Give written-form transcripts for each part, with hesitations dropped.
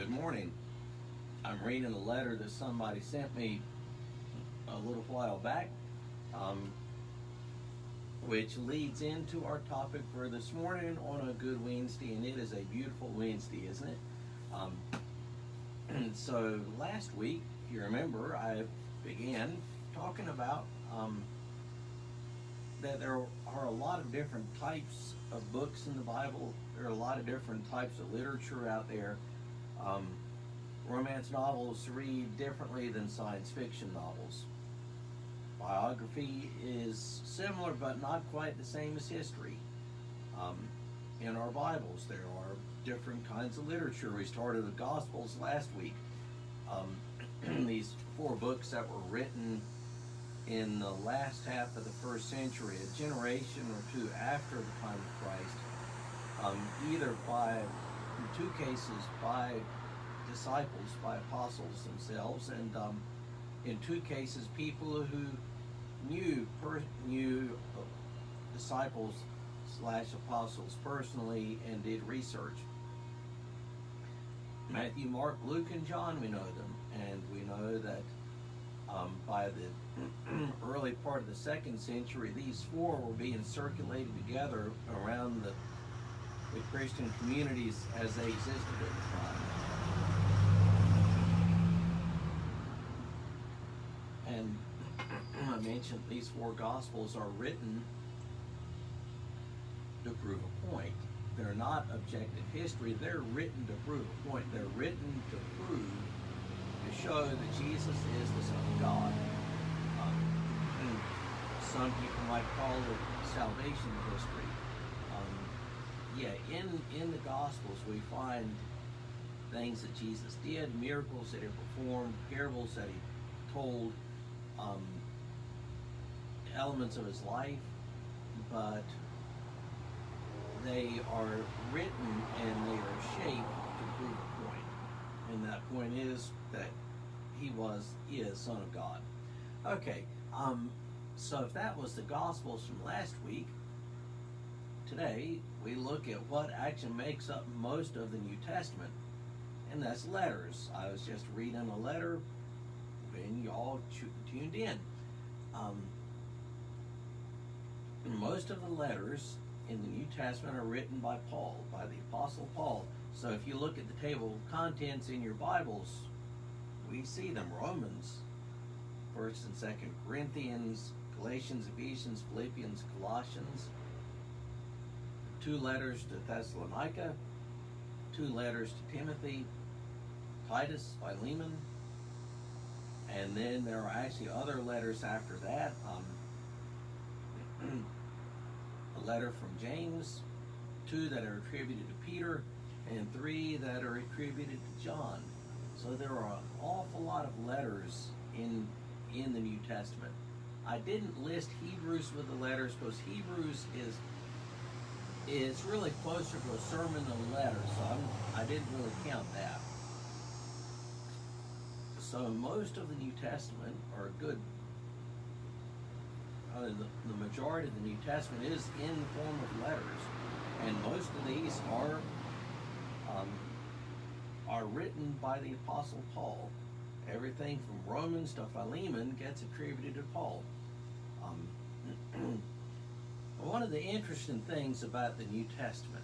Good morning. I'm reading a letter that somebody sent me a little while back, um, which leads into our topic for this morning on a good Wednesday, and it is a beautiful Wednesday, isn't it? Um, so last week, if you remember, I began talking about that there are a lot of different types of books in the Bible. There are a lot of different types of literature out there. Um, Romance novels read differently than science fiction novels. Biography is similar but not quite the same as history. Um, in our Bibles, there are different kinds of literature. We started the Gospels last week. These four books that were written in the last half of the first century, a generation or two after the time of Christ, either by, in two cases, by disciples, by apostles themselves, and in two cases, people who knew disciples slash apostles personally and did research. Matthew, Mark, Luke, and John, we know them, and we know that by the early part of the second century, these four were being circulated together around the Christian communities as they existed at the time. And I mentioned these four Gospels are written to prove a point. They're not objective history. They're written to prove a point. They're written to prove, to show that Jesus is the Son of God. And some people might call it salvation history. In the Gospels we find things that Jesus did, miracles that he performed, parables that he told, elements of his life, but they are written and they are shaped to prove a point. And that point is that he is Son of God. Okay, so if that was the Gospels from last week, today we look at what actually makes up most of the New Testament, and that's letters. I was just reading a letter when y'all tuned in. Most of the letters in the New Testament are written by Paul, by the Apostle Paul. So if you look at the table of contents in your Bibles, we see them: Romans, 1st and 2nd Corinthians, Galatians, Ephesians, Philippians, Colossians, 2 letters to Thessalonica, 2 letters to Timothy, Titus, Philemon, and then there are actually other letters after that. A letter from James, 2 that are attributed to Peter, and 3 that are attributed to John. So there are an awful lot of letters in the New Testament. I didn't list Hebrews with the letters because Hebrews is really closer to a sermon than a letter, so I didn't really count that. So most of the New Testament are good. The majority of the New Testament is in the form of letters, and most of these are written by the Apostle Paul. Everything from Romans to Philemon gets attributed to Paul. One of the interesting things about the New Testament,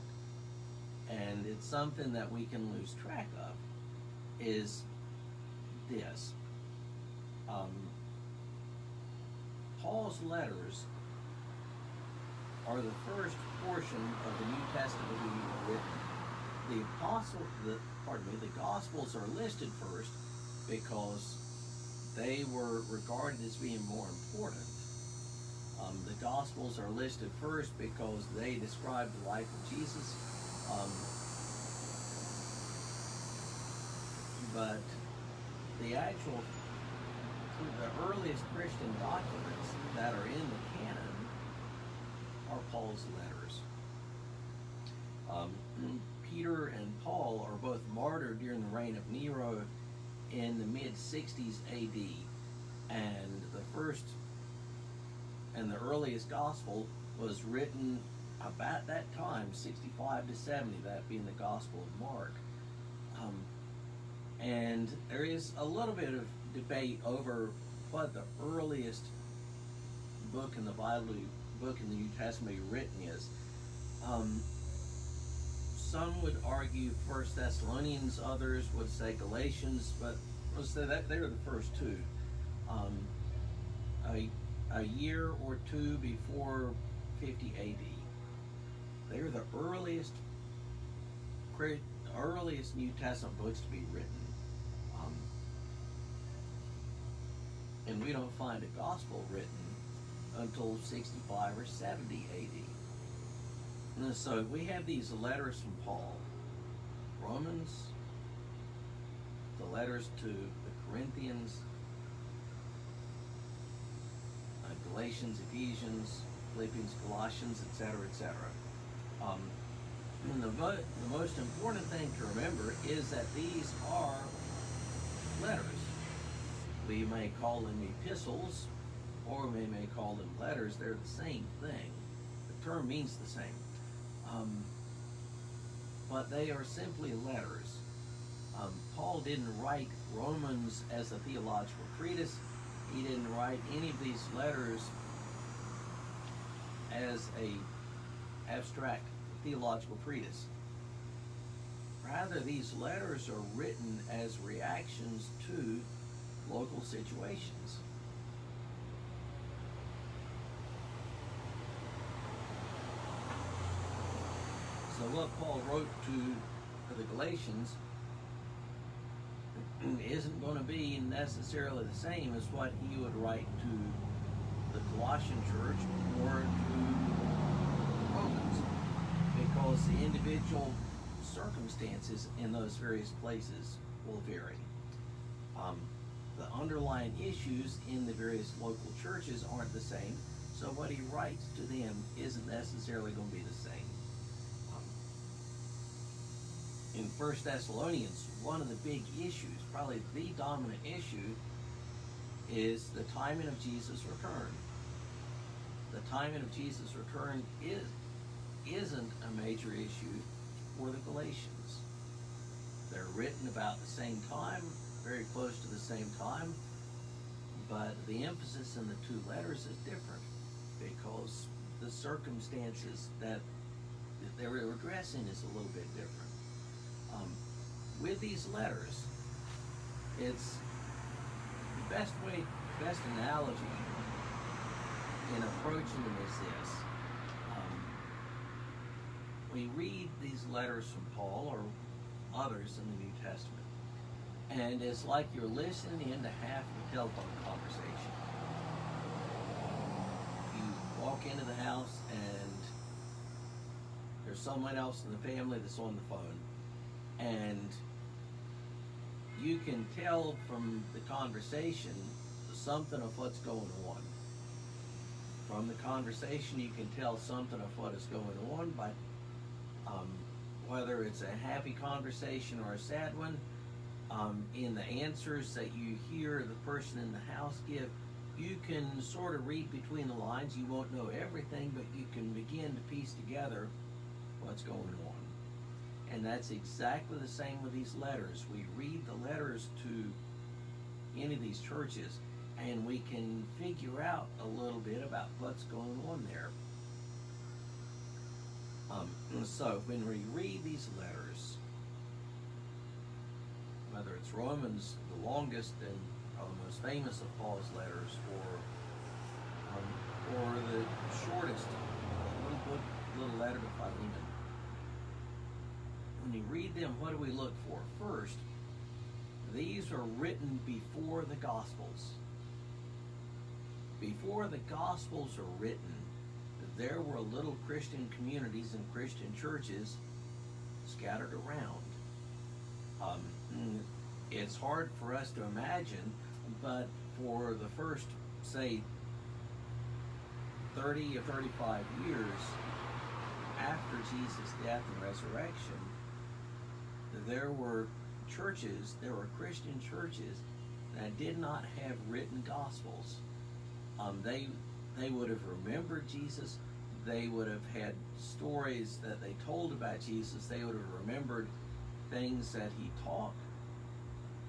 and it's something that we can lose track of, is this. Paul's letters are the first portion of the New Testament being written. The Gospels are listed first because they were regarded as being more important. The Gospels are listed first because they describe the life of Jesus. But the earliest Christian documents that are in the canon are Paul's letters. Peter and Paul are both martyred during the reign of Nero in the mid-60s AD, and the earliest gospel was written about that time, 65 to 70, that being the Gospel of Mark. And there is a little bit of debate over what the earliest book in the Bible, book in the New Testament written is. Some would argue First Thessalonians, others would say Galatians, but let's say that they were the first two. A year or two before 50 AD. They were the earliest New Testament books to be written. And we don't find a gospel written until 65 or 70 AD. And so we have these letters from Paul, Romans, the letters to the Corinthians, Galatians, Ephesians, Philippians, Colossians, etc., etc. And the most important thing to remember is that these are letters. We may call them epistles, or we may call them letters. They're the same thing. The term means the same. But they are simply letters. Paul didn't write Romans as a theological treatise. He didn't write any of these letters as a abstract theological treatise. Rather, these letters are written as reactions to local situations. So what Paul wrote to the Galatians isn't going to be necessarily the same as what he would write to the Colossian church or to Romans, because the individual circumstances in those various places will vary. The underlying issues in the various local churches aren't the same, so what he writes to them isn't necessarily going to be the same. In 1 Thessalonians, one of the big issues, probably the dominant issue, is the timing of Jesus' return. The timing of Jesus' return isn't a major issue for the Galatians. They're written about the same time, very close to the same time, but the emphasis in the two letters is different because the circumstances that they're addressing is a little bit different. With these letters, it's the best analogy in approaching them is this. We read these letters from Paul or others in the New Testament, and it's like you're listening into half of a telephone conversation. You walk into the house and there's someone else in the family that's on the phone, and you can tell from the conversation something of what's going on. From the conversation, you can tell something of what is going on by whether it's a happy conversation or a sad one. In the answers that you hear the person in the house give, you can sort of read between the lines. You won't know everything, but you can begin to piece together what's going on. And that's exactly the same with these letters. We read the letters to any of these churches, and we can figure out a little bit about what's going on there. So when we read these letters, whether it's Romans, the longest and probably most famous of Paul's letters, or the shortest, little letter to Philemon, when you read them, what do we look for? First, these are written before the Gospels. Before the Gospels are written, there were little Christian communities and Christian churches scattered around. It's hard for us to imagine, but for the first, say, 30 or 35 years after Jesus' death and resurrection, there were churches, there were Christian churches that did not have written Gospels. They would have remembered Jesus. They would have had stories that they told about Jesus. They would have remembered things that he taught.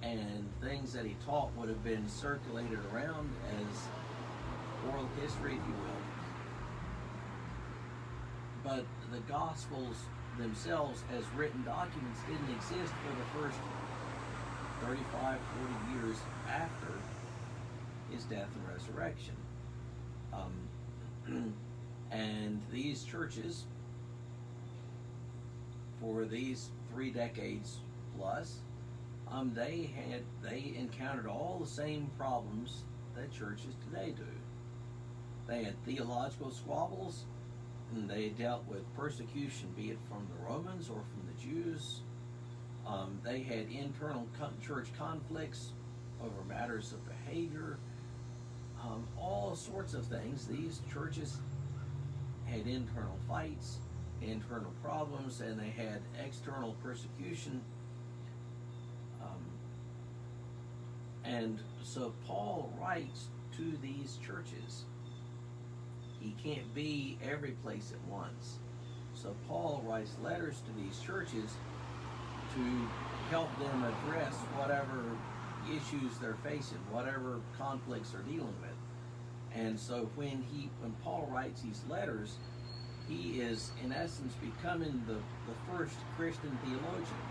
and things that he taught would have been circulated around as oral history, if you will. But the Gospels themselves as written documents didn't exist for the first 35, 40 years after his death and resurrection. And these churches, for these 3 decades plus, they encountered all the same problems that churches today do. They had theological squabbles, and they dealt with persecution, be it from the Romans or from the Jews. They had internal church conflicts over matters of behavior, all sorts of things. These churches had internal fights, internal problems, and they had external persecution. And so Paul writes to these churches. He can't be every place at once. So Paul writes letters to these churches to help them address whatever issues they're facing, whatever conflicts they're dealing with. And so when Paul writes these letters, he is in essence becoming the first Christian theologian.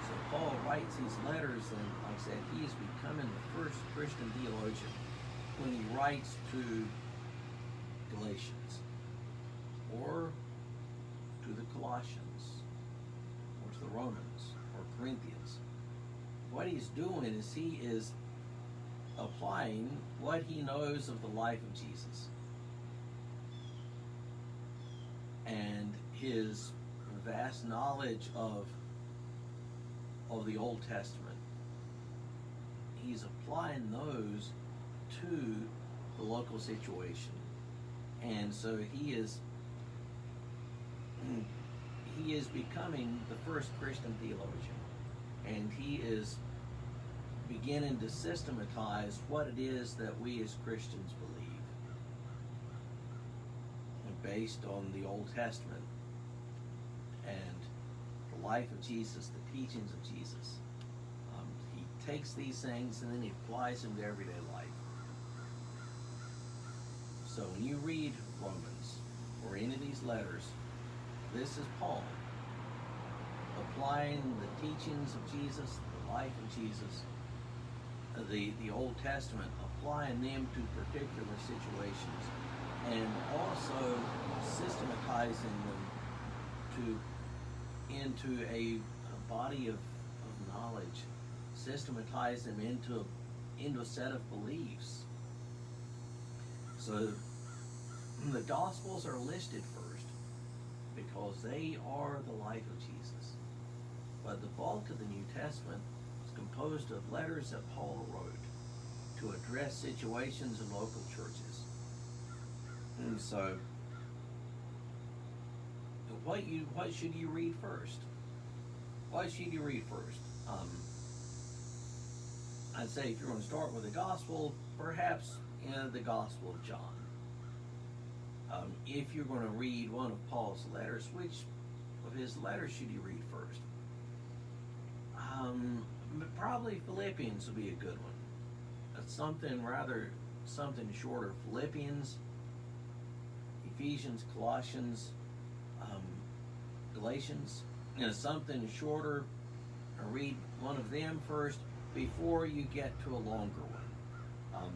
So Paul writes these letters, and like I said, he is becoming the first Christian theologian when he writes to Galatians, or to the Colossians, or to the Romans, or Corinthians. What he's doing is he is applying what he knows of the life of Jesus and his vast knowledge of the Old Testament. He's applying those to the local situation. And so he is becoming the first Christian theologian, and he is beginning to systematize what it is that we as Christians believe, and based on the Old Testament and the life of Jesus, the teachings of Jesus. He takes these things and then he applies them to everyday life. So when you read Romans or any of these letters, this is Paul applying the teachings of Jesus, the life of Jesus, the Old Testament, applying them to particular situations, and also systematizing them into a body of knowledge, systematize them into a set of beliefs. So the Gospels are listed first because they are the life of Jesus. But the bulk of the New Testament is composed of letters that Paul wrote to address situations in local churches. And so, what should you read first? What should you read first? I'd say if you're going to start with the Gospel, perhaps the Gospel of John. If you're going to read one of Paul's letters, which of his letters should you read first? Probably Philippians would be a good one. That's something shorter. Philippians, Ephesians, Colossians, Galatians, something shorter. Read one of them first before you get to a longer one.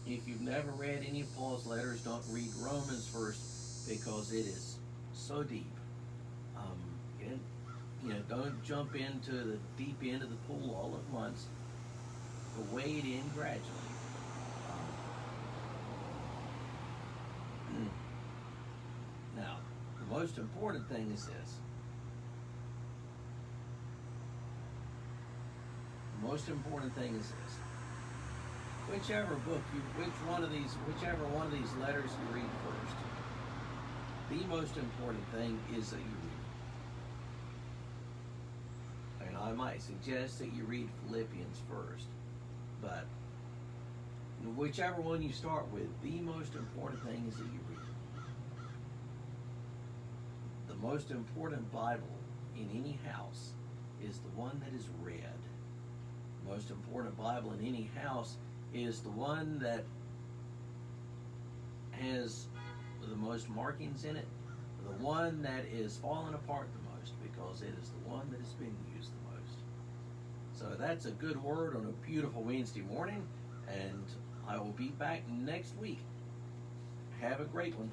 If you've never read any of Paul's letters, don't read Romans first because it is so deep. Don't jump into the deep end of the pool all at once, but wade in gradually. Now, the most important thing is this. The most important thing is this. Whichever one of these letters you read first, the most important thing is that you read. And I might suggest that you read Philippians first, but whichever one you start with, the most important thing is that you read. The most important Bible in any house is the one that is read. The most important Bible in any house is the one that has the most markings in it, the one that is falling apart the most, because it is the one that is being used the most. So that's a good word on a beautiful Wednesday morning, and I will be back next week. Have a great one.